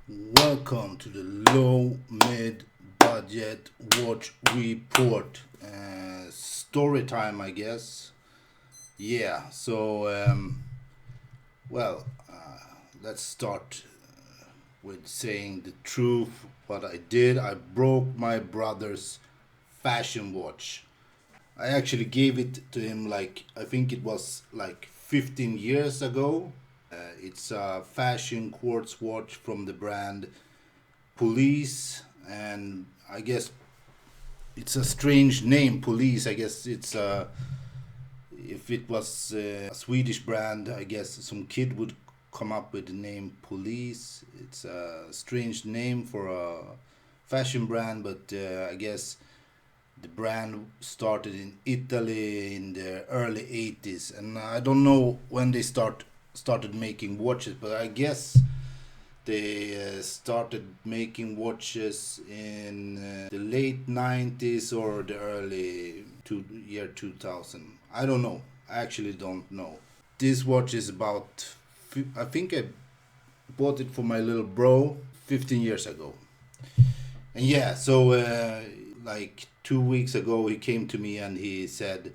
Welcome to the low mid budget watch report. Story time, I guess. Yeah, so, well, let's start with saying the truth. What I did, I broke my brother's fashion watch. I actually gave it to him I think it was like 15 years ago. It's a fashion quartz watch from the brand Police, and I guess it's a strange name, Police. I guess if it was a Swedish brand, I guess some kid would come up with the name Police. It's a strange name for a fashion brand, but I guess the brand started in Italy in the early 80s, and I don't know when they started making watches, but I guess they started making watches in the late 90s or the early year 2000. I don't know. I actually don't know. This watch is about, I think I bought it for my little bro 15 years ago. And yeah, so like 2 weeks ago, he came to me and he said,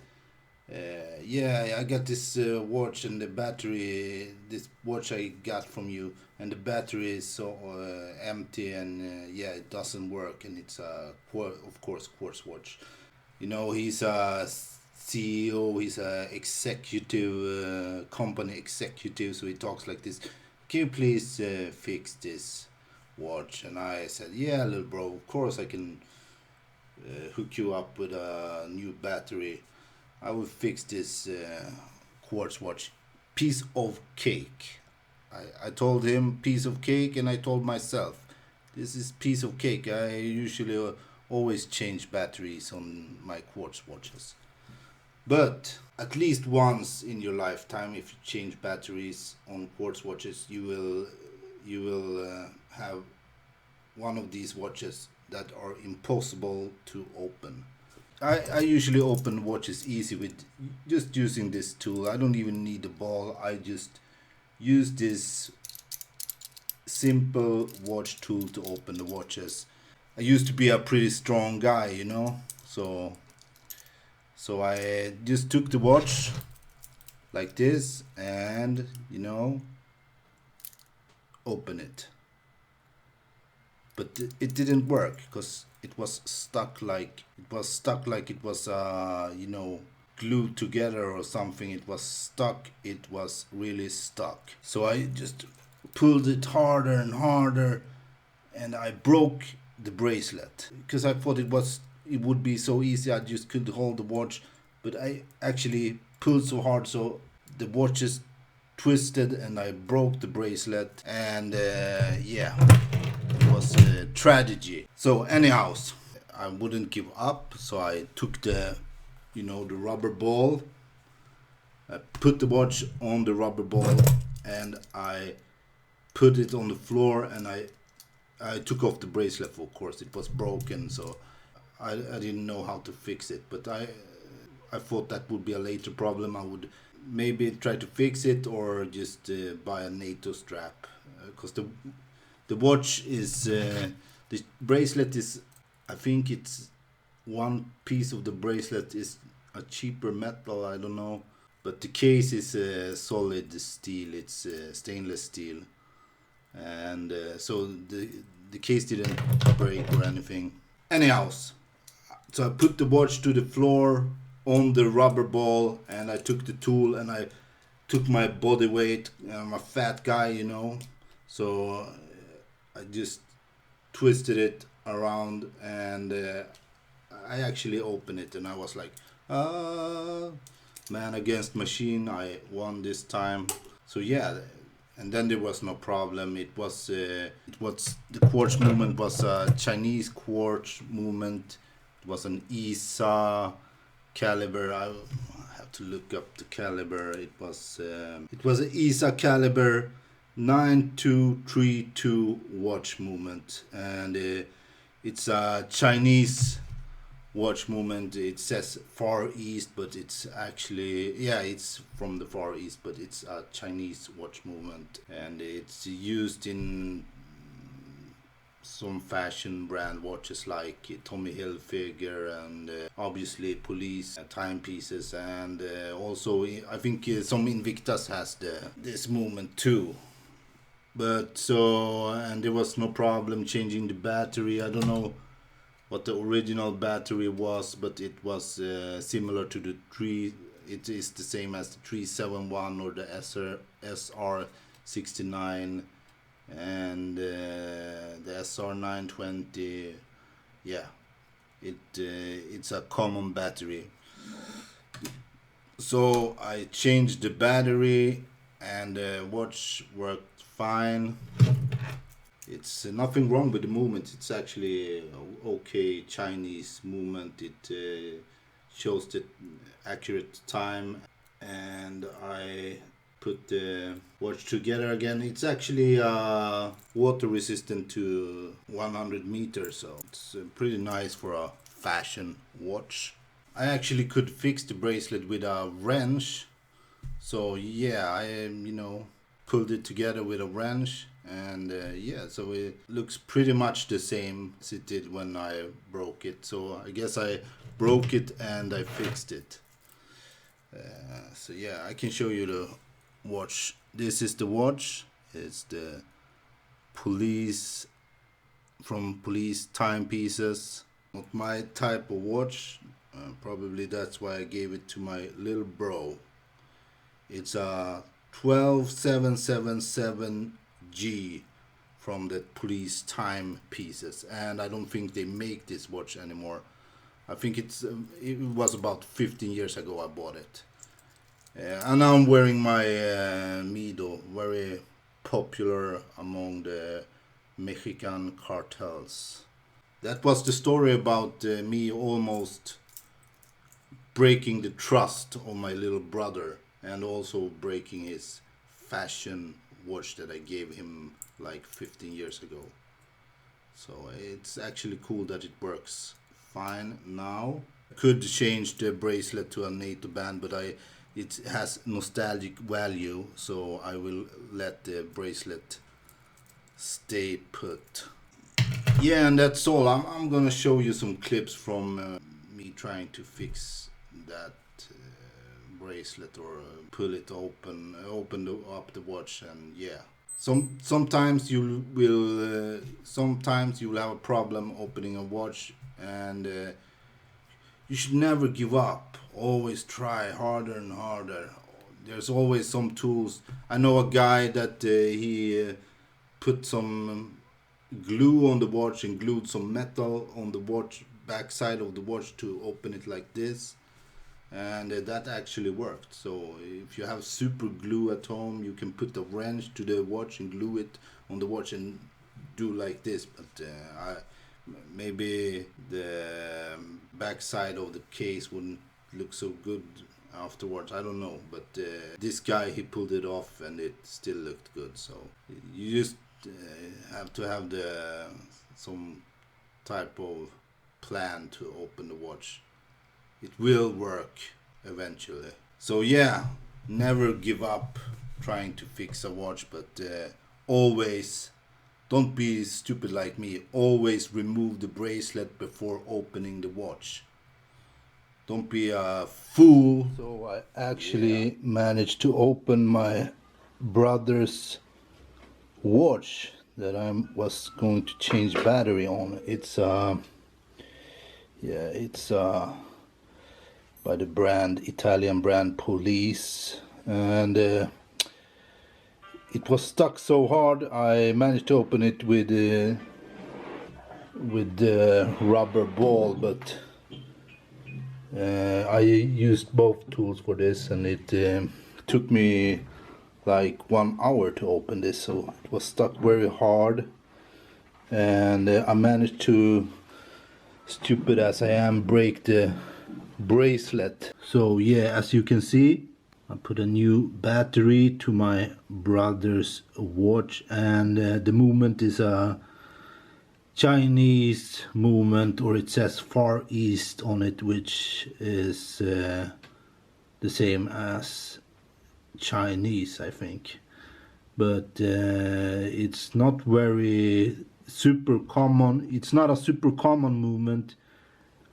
yeah, I got this watch and the battery, this watch I got from you, and the battery is so empty and yeah, it doesn't work, and it's of course, quartz watch. You know, he's a CEO, he's a executive, company executive, so he talks like this. Can you please fix this watch? And I said, yeah, little bro, of course I can hook you up with a new battery. I will fix this quartz watch. Piece of cake. I told him piece of cake, and I told myself this is piece of cake. I usually always change batteries on my quartz watches. But at least once in your lifetime, if you change batteries on quartz watches, you will have one of these watches that are impossible to open. I usually open watches easy with just using this tool. I don't even need a ball. I just use this simple watch tool to open the watches. I used to be a pretty strong guy, you know. So I just took the watch like this and, open it. But it didn't work because it was glued together or something. It was stuck. It was really stuck. So I just pulled it harder and harder, and I broke the bracelet because I thought it would be so easy. I just could hold the watch, but I actually pulled so hard, so the watch just twisted, and I broke the bracelet. And yeah, it was a tragedy. So anyhow, I wouldn't give up, so I took the rubber ball. I put the watch on the rubber ball, and I put it on the floor, and I took off the bracelet. Of course, it was broken, so I didn't know how to fix it. But I thought that would be a later problem. I would maybe try to fix it or just buy a NATO strap, because the watch is the bracelet is, I think it's one piece of the bracelet is a cheaper metal. I don't know, but the case is solid steel. It's stainless steel, and so the case didn't break or anything. Anyhow, so I put the watch to the floor on the rubber ball, and I took the tool and I took my body weight. I'm a fat guy, so I just twisted it around, and I actually opened it, and I was like, ah, man against machine. I won this time. So yeah, and then there was no problem. It was the quartz movement was a Chinese quartz movement. It was an ESA caliber. I have to look up the caliber. It was an ESA caliber 9232 watch movement, and it's a Chinese watch movement. It says Far East, but it's actually, yeah, it's from the Far East, but it's a Chinese watch movement, and it's used in some fashion brand watches like Tommy Hilfiger and obviously Police timepieces, and also I think some Invictus has this movement too. But so, and there was no problem changing the battery. I don't know what the original battery was, but it was similar to the 3. It is the same as the 371 or the SR69 and the SR920. Yeah, it's a common battery. So I changed the battery, and the watch worked fine. It's nothing wrong with the movement. It's actually okay Chinese movement. It shows the accurate time, and I put the watch together again. It's actually water resistant to 100 meters, so it's pretty nice for a fashion watch. I actually could fix the bracelet with a wrench, so yeah, I pulled it together with a wrench, and yeah, so it looks pretty much the same as it did when I broke it. So I guess I broke it and I fixed it. So yeah, I can show you the watch. This is the watch. It's the Police from Police timepieces. Not my type of watch. Probably that's why I gave it to my little bro. It's a 12777G from the Police timepieces, and I don't think they make this watch anymore. I think it was about 15 years ago I bought it. And now I'm wearing my Mido, very popular among the Mexican cartels. That was the story about me almost breaking the trust of my little brother, and also breaking his fashion watch that I gave him like 15 years ago. So it's actually cool that it works fine now. I could change the bracelet to a NATO band, but it has nostalgic value, so I will let the bracelet stay put. Yeah, and that's all. I'm gonna show you some clips from me trying to fix that bracelet, or pull it open up the watch, and yeah. Sometimes you will have a problem opening a watch, and you should never give up. Always try harder and harder. There's always some tools. I know a guy that he put some glue on the watch and glued some metal on the watch backside of the watch to open it like this, and that actually worked. So if you have super glue at home, you can put a wrench to the watch and glue it on the watch and do like this. But maybe the backside of the case wouldn't look so good afterwards. I don't know, but this guy, he pulled it off and it still looked good. So you just have to have some type of plan to open the watch. It will work eventually. So yeah, never give up trying to fix a watch, but always don't be stupid like me. Always remove the bracelet before opening the watch. Don't be a fool. So I actually managed to open my brother's watch that I was going to change battery on. It's by the Italian brand Police, and it was stuck so hard. I managed to open it with the rubber ball, but I used both tools for this, and it took me like 1 hour to open this, so it was stuck very hard, and I managed to, stupid as I am, break the bracelet. So yeah, as you can see, I put a new battery to my brother's watch, and the movement is a Chinese movement, or it says Far East on it, which is the same as Chinese, I think, but it's not very super common. It's not a super common movement.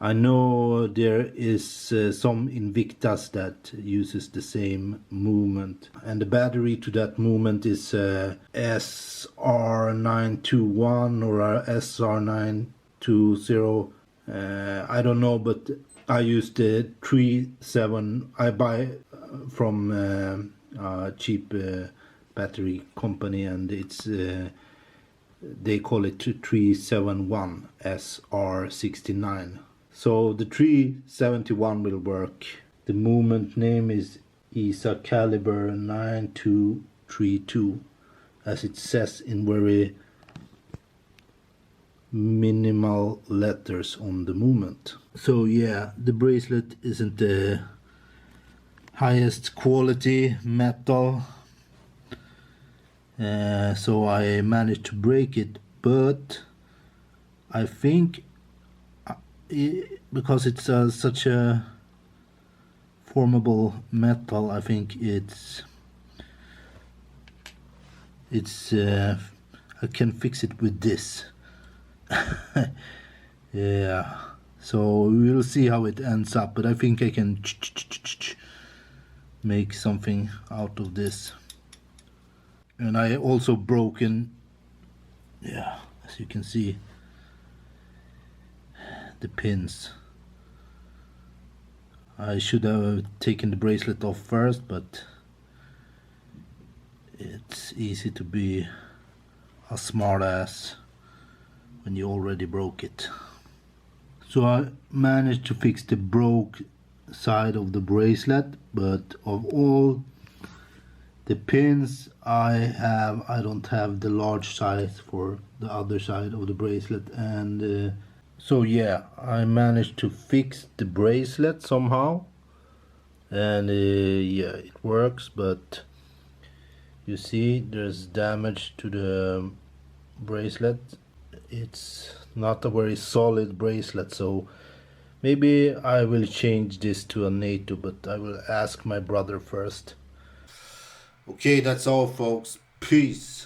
I know there is some Invictas that uses the same movement, and the battery to that movement is SR921 or SR920. I don't know, but I use the 37. I buy from a cheap battery company, and it's they call it 371 SR69. So the 371 will work. The movement name is ESA Caliber 9232, as it says in very minimal letters on the movement. So yeah, the bracelet isn't the highest quality metal, so I managed to break it, but I think because it's such a formable metal, I think it's I can fix it with this. Yeah, so we'll see how it ends up, but I think I can make something out of this. And I also broken, yeah, as you can see, the pins. I should have taken the bracelet off first, but it's easy to be a smart ass when you already broke it. So I managed to fix the broke side of the bracelet, but of all the pins I don't have the large size for the other side of the bracelet, and so yeah, I managed to fix the bracelet somehow, and yeah, it works, but you see there's damage to the bracelet. It's not a very solid bracelet, so maybe I will change this to a NATO, but I will ask my brother first. Okay, that's all folks. Peace.